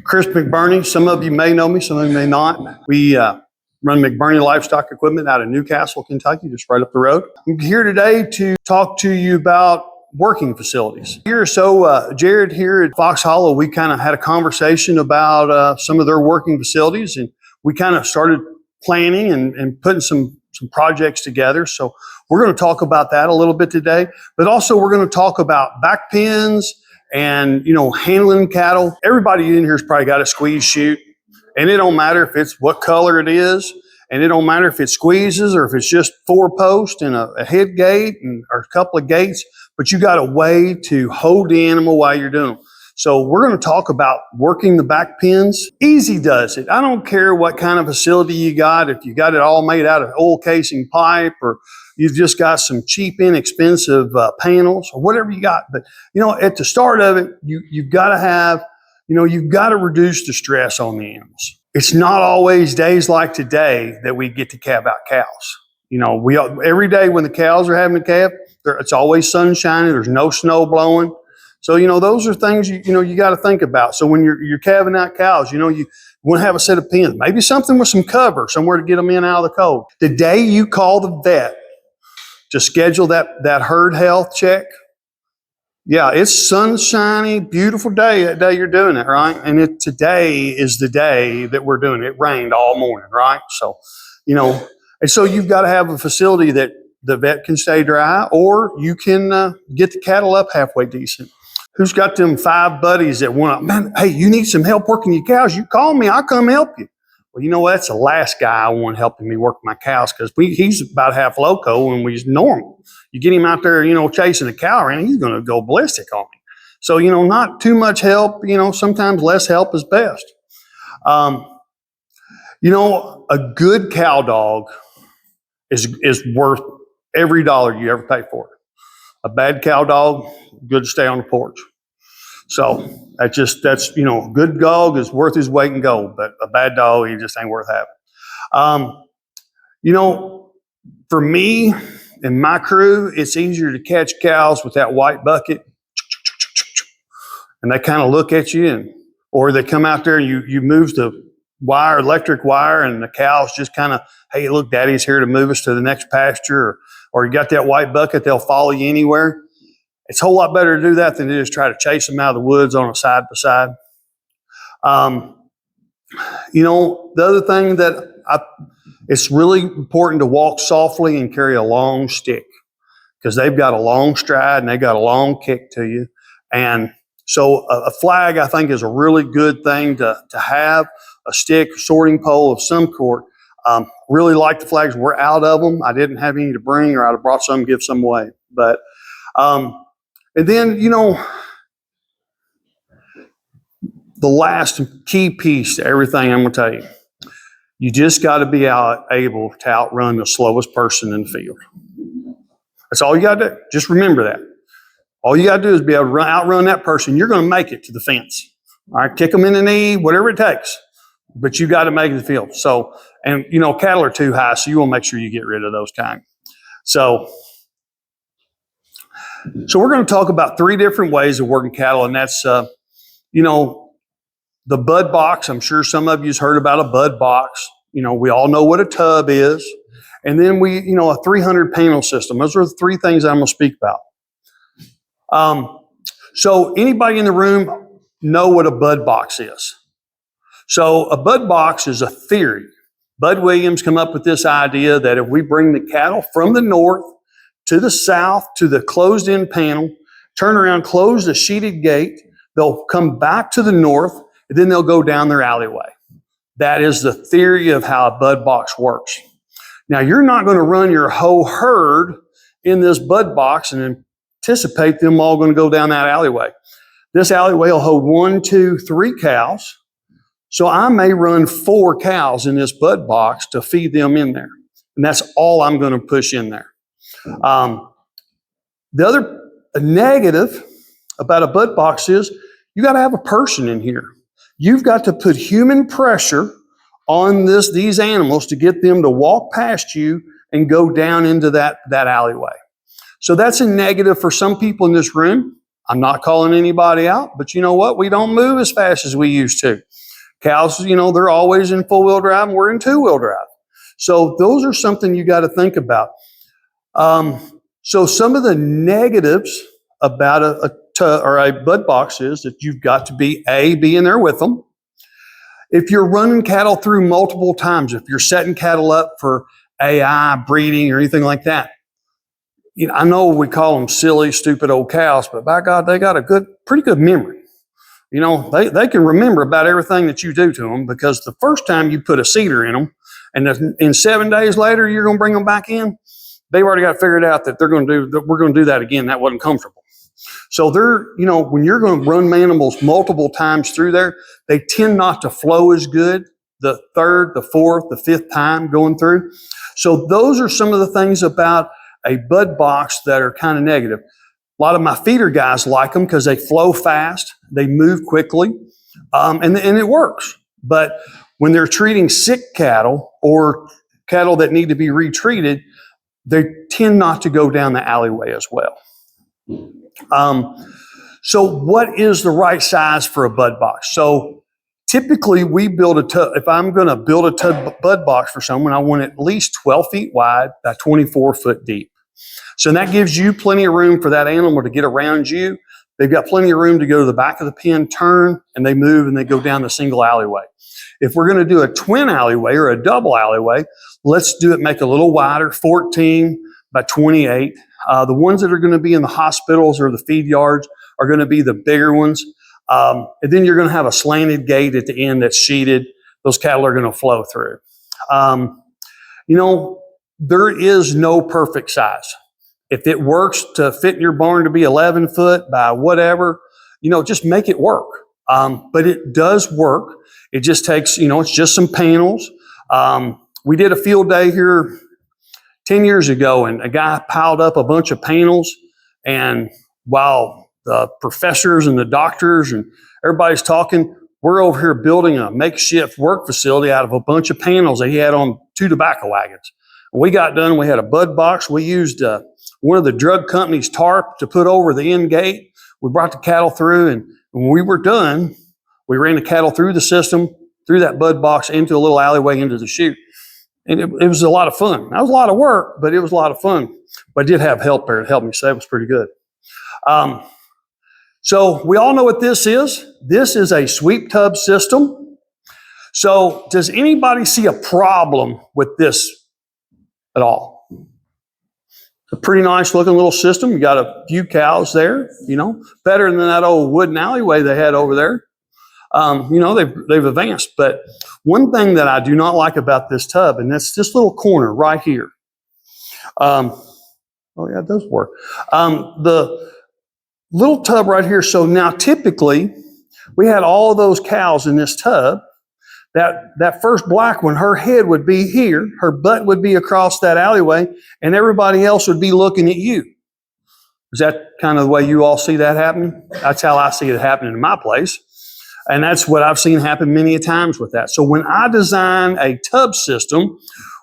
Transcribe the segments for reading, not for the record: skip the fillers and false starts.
Chris McBurney. Some of you may know me, some of you may not. We run McBurney Livestock Equipment out of Newcastle, Kentucky, just right up the road. I'm here today to talk to you about working facilities. A year or so, Jared here at Fox Hollow, we kind of had a conversation about some of their working facilities, and we kind of started planning and putting some projects together. So we're going to talk about that a little bit today, but also we're going to talk about back pens and, handling cattle. Everybody in here's probably got a squeeze chute, and it don't matter if it's what color it is, and it don't matter if it squeezes or if it's just 4 posts and a head gate or a couple of gates, but you got a way to hold the animal while you're doing them. So we're going to talk about working the back pens. Easy does it. I don't care what kind of facility you got, if you got it all made out of oil casing pipe or you've just got some cheap, inexpensive panels or whatever you got. But, at the start of it, you've got to have, you've got to reduce the stress on the animals. It's not always days like today that we get to calve out cows. Every day when the cows are having a calf, it's always sunshiny. There's no snow blowing. So, those are things you got to think about. So when you're calving out cows, you want to have a set of pens, maybe something with some cover, somewhere to get them in out of the cold. The day you call the vet to schedule that herd health check, yeah, it's sunshiny, beautiful day that day you're doing it, right? And today is the day that we're doing it. It rained all morning, right? So, and so you've got to have a facility that the vet can stay dry, or you can get the cattle up halfway decent. Who's got them 5 buddies that want to, man, hey, you need some help working your cows? You call me, I'll come help you. Well, that's the last guy I want helping me work my cows, because he's about half loco and he's normal. You get him out there, chasing a cow around, he's going to go ballistic on me. So, not too much help, sometimes less help is best. A good cow dog is worth every dollar you ever pay for it. A bad cow dog, good to stay on the porch. So that's a good dog is worth his weight in gold, but a bad dog, he just ain't worth having. For me and my crew, it's easier to catch cows with that white bucket, and they kind of look at you, or they come out there and you move the electric wire, and the cows just kind of, hey, look, daddy's here to move us to the next pasture, or you got that white bucket, they'll follow you anywhere. It's a whole lot better to do that than to just try to chase them out of the woods on a side by side. The other thing it's really important to walk softly and carry a long stick, because they've got a long stride and they got a long kick to you. And so a flag, I think, is a really good thing to have, a stick, sorting pole of some sort. Really like the flags. We're out of them. I didn't have any to bring, or I'd have brought some, give some away. But, and then, the last key piece to everything I'm going to tell you, you just got to be able to outrun the slowest person in the field. That's all you got to do. Just remember that. All you got to do is be able to outrun that person. You're going to make it to the fence. All right, kick them in the knee, whatever it takes. But you got to make it to the field. So, and cattle are too high, so you want to make sure you get rid of those kind. So we're going to talk about 3 different ways of working cattle, and that's, the bud box. I'm sure some of you's heard about a bud box. We all know what a tub is. And then a 300 panel system. Those are the 3 things I'm going to speak about. So anybody in the room know what a bud box is? So a bud box is a theory. Bud Williams come up with this idea that if we bring the cattle from the north to the south to the closed-in panel, turn around, close the sheeted gate, they'll come back to the north, and then they'll go down their alleyway. That is the theory of how a bud box works. Now, you're not going to run your whole herd in this bud box and anticipate them all going to go down that alleyway. This alleyway will hold 1, 2, 3 cows. So I may run 4 cows in this bud box to feed them in there. And that's all I'm going to push in there. The other negative about a bud box is you got to have a person in here. You've got to put human pressure on these animals to get them to walk past you and go down into that alleyway. So that's a negative for some people in this room. I'm not calling anybody out, but you know what? We don't move as fast as we used to. Cows, they're always in four-wheel drive and we're in two-wheel drive. So those are something you got to think about. So some of the negatives about a bud box is that you've got to be in there with them. If you're running cattle through multiple times, if you're setting cattle up for AI, breeding, or anything like that, I know we call them silly, stupid old cows, but by God, they got a pretty good memory. They can remember about everything that you do to them, because the first time you put a cedar in them, and in 7 days later you're going to bring them back in, they've already got figured out that we're going to do that again. That wasn't comfortable. So when you're going to run animals multiple times through there, they tend not to flow as good the third, the fourth, the fifth time going through. So those are some of the things about a bud box that are kind of negative. A lot of my feeder guys like them because they flow fast, they move quickly, and it works. But when they're treating sick cattle or cattle that need to be retreated, they tend not to go down the alleyway as well. So what is the right size for a bud box? So typically we build if I'm going to build a bud box for someone, I want it at least 12 feet wide by 24 foot deep. So that gives you plenty of room for that animal to get around you. They've got plenty of room to go to the back of the pen, turn, and they move and they go down the single alleyway. If we're going to do a twin alleyway or a double alleyway, let's make it a little wider, 14 by 28. The ones that are going to be in the hospitals or the feed yards are going to be the bigger ones. And then you're going to have a slanted gate at the end that's sheeted. Those cattle are going to flow through. There is no perfect size. If it works to fit in your barn to be 11 foot by whatever, just make it work. But it does work. It just takes, it's just some panels. We did a field day here 10 years ago, and a guy piled up a bunch of panels. And while the professors and the doctors and everybody's talking, we're over here building a makeshift work facility out of a bunch of panels that he had on 2 tobacco wagons. When we got done, we had a bud box. We used one of the drug company's tarp to put over the end gate. We brought the cattle through, and when we were done, we ran the cattle through the system, through that bud box, into a little alleyway into the chute. And it was a lot of fun. That was a lot of work, but it was a lot of fun. But I did have help there to help me, so that was pretty good. So we all know what this is. This is a sweep tub system. So does anybody see a problem with this at all? It's a pretty nice looking little system. You got a few cows there, better than that old wooden alleyway they had over there. They've advanced. But one thing that I do not like about this tub, and that's this little corner right here. Oh yeah, it does work. The little tub right here. So now typically we had all of those cows in this tub. That first black one, her head would be here, her butt would be across that alleyway, and everybody else would be looking at you. Is that kind of the way you all see that happening? That's how I see it happening in my place. And that's what I've seen happen many a times with that. So when I design a tub system,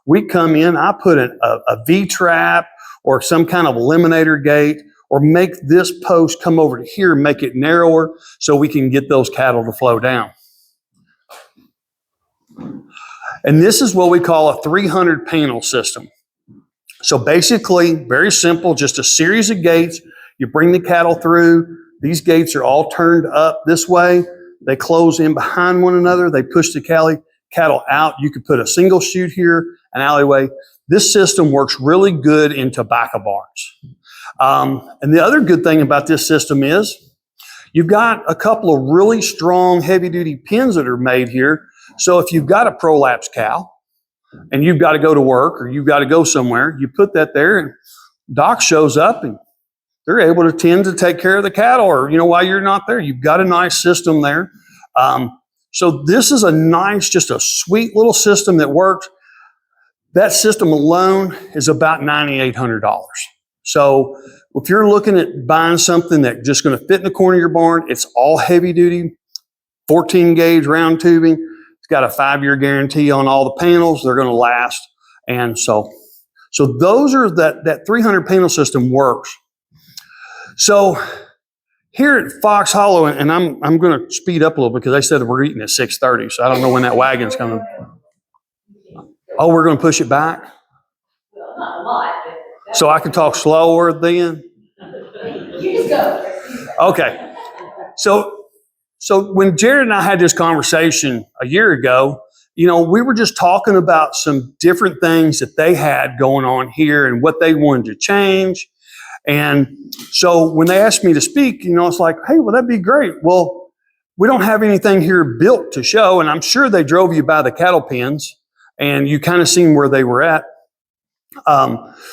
we come in, I put a V-trap or some kind of eliminator gate, or make this post come over to here, make it narrower so we can get those cattle to flow down. And this is what we call a 300 panel system. So basically, very simple, just a series of gates. You bring the cattle through. These gates are all turned up this way. They close in behind one another. They push the cattle out. You could put a single chute here, an alleyway. This system works really good in tobacco barns. And the other good thing about this system is you've got a couple of really strong heavy-duty pins that are made here. So if you've got a prolapse cow and you've got to go to work or you've got to go somewhere, you put that there and doc shows up and they're able to tend to take care of the cattle, or, while you're not there, you've got a nice system there. So this is a nice, just a sweet little system that works. That system alone is about $9,800. So if you're looking at buying something that's just going to fit in the corner of your barn, it's all heavy duty, 14 gauge round tubing. It's got a 5-year guarantee on all the panels. They're going to last. And so those are that 300 panel system works. So here at Fox Hollow, and I'm going to speed up a little because they said we're eating at 6:30, so I don't know when that wagon's coming. Oh, we're going to push it back? Well, not a lot, but. So I can talk slower then? You just go. Okay. So when Jared and I had this conversation a year ago, we were just talking about some different things that they had going on here and what they wanted to change. And so when they asked me to speak, it's like, hey, well, that'd be great. Well, we don't have anything here built to show. And I'm sure they drove you by the cattle pens and you kind of seen where they were at.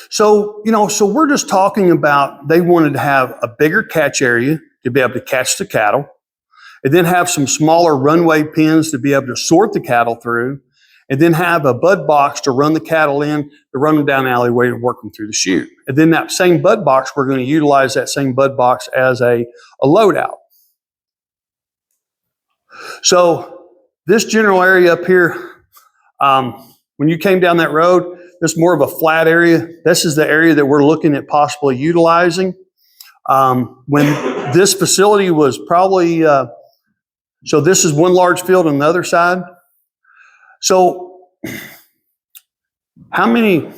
So we're just talking about they wanted to have a bigger catch area to be able to catch the cattle, and then have some smaller runway pens to be able to sort the cattle through, and then have a bud box to run the cattle in, to run them down the alleyway and work them through the chute. And then that same bud box, we're going to utilize that same bud box as a loadout. So this general area up here, when you came down that road, this is more of a flat area. This is the area that we're looking at possibly utilizing. When this facility was probably, so this is one large field on the other side. So how many,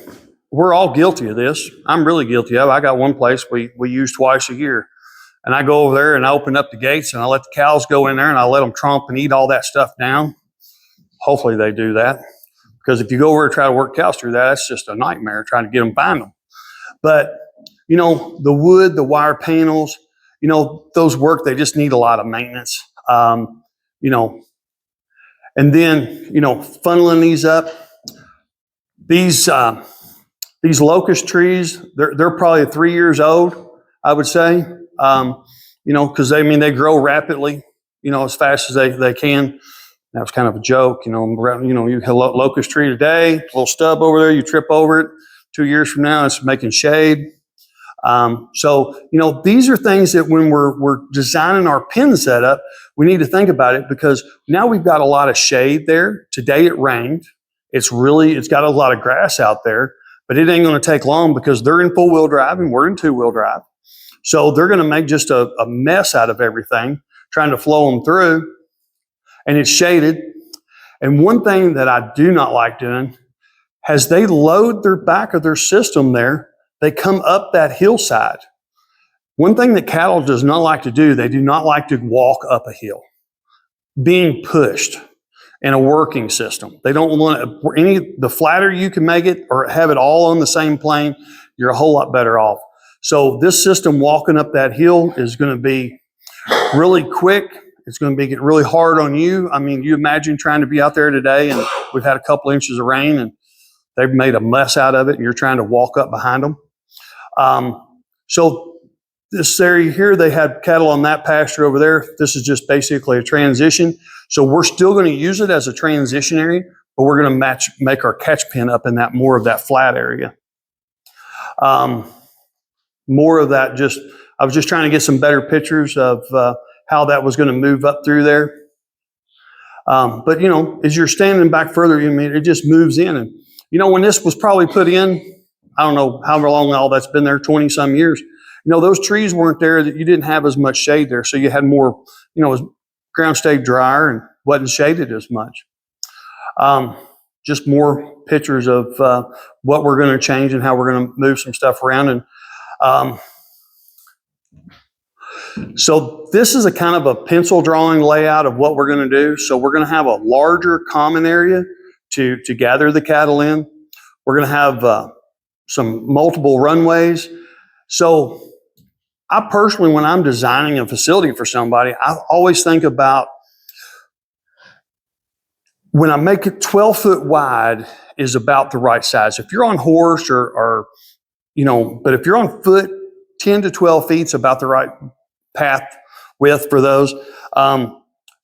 we're all guilty of this. I'm really guilty of it. I got one place we use twice a year. And I go over there and I open up the gates and I let the cows go in there and I let them tromp and eat all that stuff down. Hopefully they do that. Because if you go over and try to work cows through that, that's just a nightmare trying to get them, find them. But, the wood, the wire panels, those work, they just need a lot of maintenance. And then, funneling these up. These locust trees, they're probably 3 years old, I would say. Because they grow rapidly, as fast as they can. That was kind of a joke, you have a locust tree today, a little stub over there, you trip over it. 2 years from now, it's making shade. These are things that when we're designing our pen setup, we need to think about it, because now we've got a lot of shade there. Today it rained. It's got a lot of grass out there, but it ain't going to take long because they're in 4-wheel drive and we're in 2-wheel drive. So they're going to make just a mess out of everything, trying to flow them through. And it's shaded. And one thing that I do not like doing, as they load their back of their system there, they come up that hillside. One thing that cattle does not like to do, they do not like to walk up a hill, being pushed in a working system. They don't want the flatter you can make it or have it all on the same plane, you're a whole lot better off. So this system walking up that hill is going to be really quick. It's going to get really hard on you. You imagine trying to be out there today and we've had a couple inches of rain and they've made a mess out of it and you're trying to walk up behind them. So this area here, they had cattle on that pasture over there. This is just basically a transition. So we're still going to use it as a transition area, but we're going to make our catch pen up in that more of that flat area. More of that I was just trying to get some better pictures of how that was going to move up through there. But as you're standing back further, it just moves in. And, when this was probably put in, I don't know however long all that's been there, 20 some years, those trees weren't there, that you didn't have as much shade there. So you had more, ground stayed drier and wasn't shaded as much. Just more pictures of what we're going to change and how we're going to move some stuff around. And so this is a kind of a pencil drawing layout of what we're going to do. So we're going to have a larger common area to gather the cattle in. We're going to have some multiple runways. So I personally, when I'm designing a facility for somebody, I always think about when I make it 12 foot wide is about the right size. If you're on horse or but if you're on foot, 10 to 12 feet is about the right path width for those.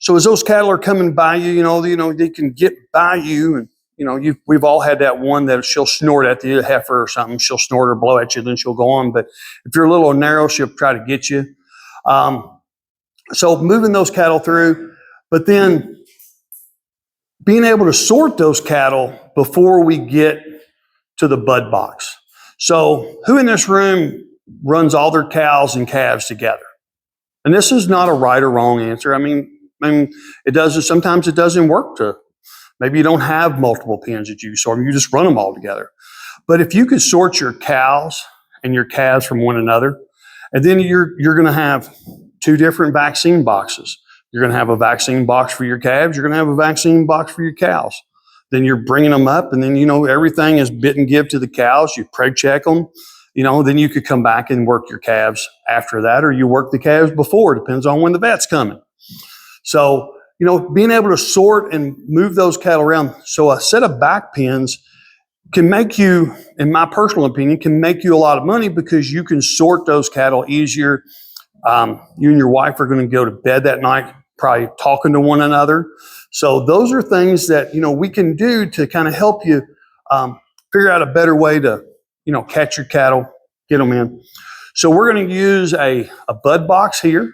So as those cattle are coming by you, they can get by you, and we've all had that one that she'll snort at the heifer or something. She'll snort or blow at you, then she'll go on. But if you're a little narrow, she'll try to get you. So moving those cattle through, but then being able to sort those cattle before we get to the bud box. So who in this room runs all their cows and calves together? And this is not a right or wrong answer. I mean, sometimes it doesn't work to, maybe you don't have multiple pens that you sort, you just run them all together. But if you could sort your cows and your calves from one another, and then you're going to have 2 different vaccine boxes. You're going to have a vaccine box for your calves. You're going to have a vaccine box for your cows. Then you're bringing them up, and then, everything is bit and give to the cows. You preg check them, then you could come back and work your calves after that, or you work the calves before. Depends on when the vet's coming. So, being able to sort and move those cattle around. So a set of back pens can make you, in my personal opinion, can make you a lot of money because you can sort those cattle easier. You and your wife are going to go to bed that night probably talking to one another. So those are things that, we can do to kind of help you figure out a better way to, catch your cattle, get them in. So we're going to use a bud box here,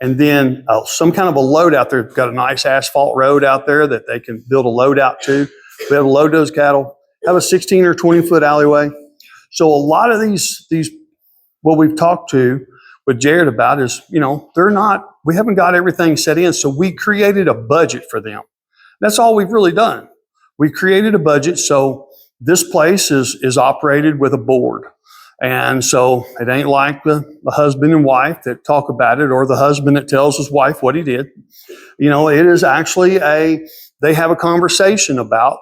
and then some kind of a load out there. We've got a nice asphalt road out there that they can build a load out to. We have to load those cattle, have a 16 or 20 foot alleyway. So a lot of these, what we've talked to with Jared about is, we haven't got everything set in. So we created a budget for them. That's all we've really done. We created a budget. So this place is operated with a board. And so it ain't like the husband and wife that talk about it, or the husband that tells his wife what he did. It is actually they have a conversation about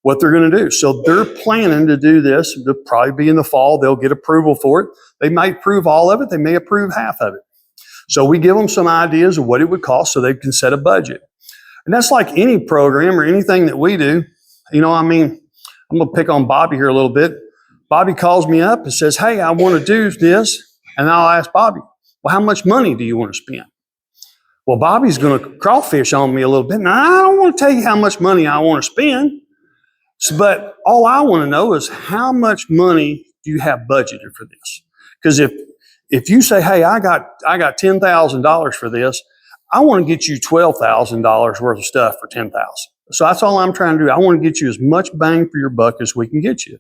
what they're going to do. So they're planning to do this. It'll probably be in the fall. They'll get approval for it. They might approve all of it. They may approve half of it. So we give them some ideas of what it would cost so they can set a budget. And that's like any program or anything that we do. I'm going to pick on Bobby here a little bit. Bobby calls me up and says, hey, I want to do this. And I'll ask Bobby, well, how much money do you want to spend? Well, Bobby's going to crawfish on me a little bit. Now, I don't want to tell you how much money I want to spend. But all I want to know is how much money do you have budgeted for this? Because if you say, hey, I got $10,000 for this, I want to get you $12,000 worth of stuff for $10,000. So that's all I'm trying to do. I want to get you as much bang for your buck as we can get you.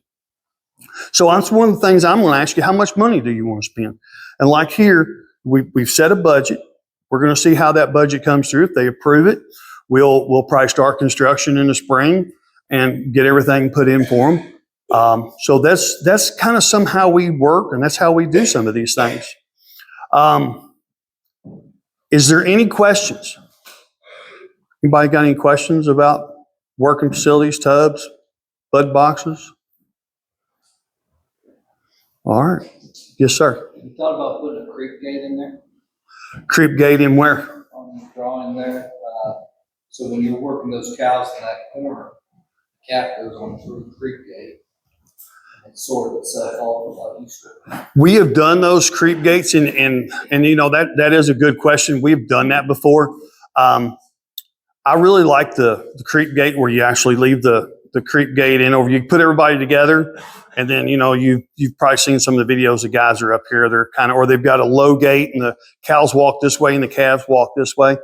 So that's one of the things I'm going to ask you. How much money do you want to spend? And like here, we've set a budget. We're going to see how that budget comes through. If they approve it, we'll probably start construction in the spring and get everything put in for them. So that's kind of somehow we work, and that's how we do some of these things. Is there any questions? Anybody got any questions about working facilities, tubs, bud boxes? All right. Yes, sir. You thought about putting a creep gate in there? Creep gate in where? On the drawing there. So when you're working those cows in that corner, the calf goes on through the creep gate and it sort of itself off about Easter. We have done those creep gates, and that is a good question. We've done that before. I really like the creep gate where you actually leave the creep gate in over. You put everybody together, and then you've probably seen some of the videos. The guys are up here. They're or they've got a low gate, and the cows walk this way and the calves walk this way.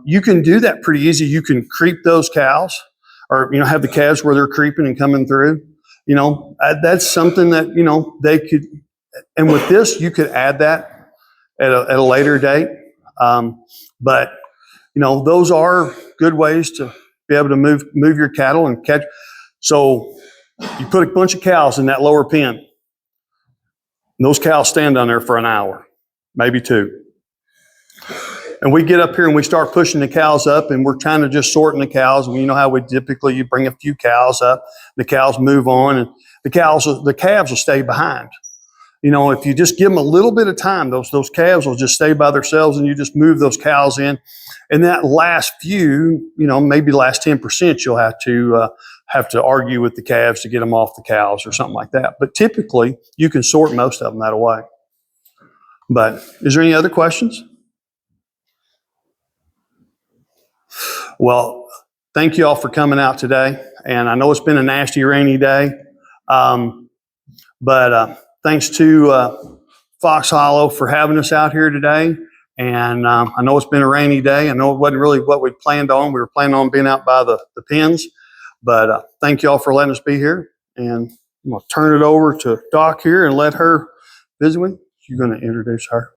You can do that pretty easy. You can creep those cows, or have the calves where they're creeping and coming through. That's something that they could. And with this, you could add that at a later date. But those are good ways to be able to move your cattle and catch. So you put a bunch of cows in that lower pen, and those cows stand down there for an hour, maybe 2. And we get up here and we start pushing the cows up, and we're trying to just sorting the cows. And you know how you bring a few cows up, the cows move on, and the calves will stay behind. If you just give them a little bit of time, those calves will just stay by themselves, and you just move those cows in. And that last few, maybe the last 10%, you'll have to argue with the calves to get them off the cows or something like that. But typically, you can sort most of them that way. But is there any other questions? Well, thank you all for coming out today. And I know it's been a nasty, rainy day. But thanks to Fox Hollow for having us out here today. And I know it's been a rainy day. I know it wasn't really what we planned on. We were planning on being out by the pens. But thank you all for letting us be here. And I'm going to turn it over to Doc here and let her visit with you. You're going to introduce her.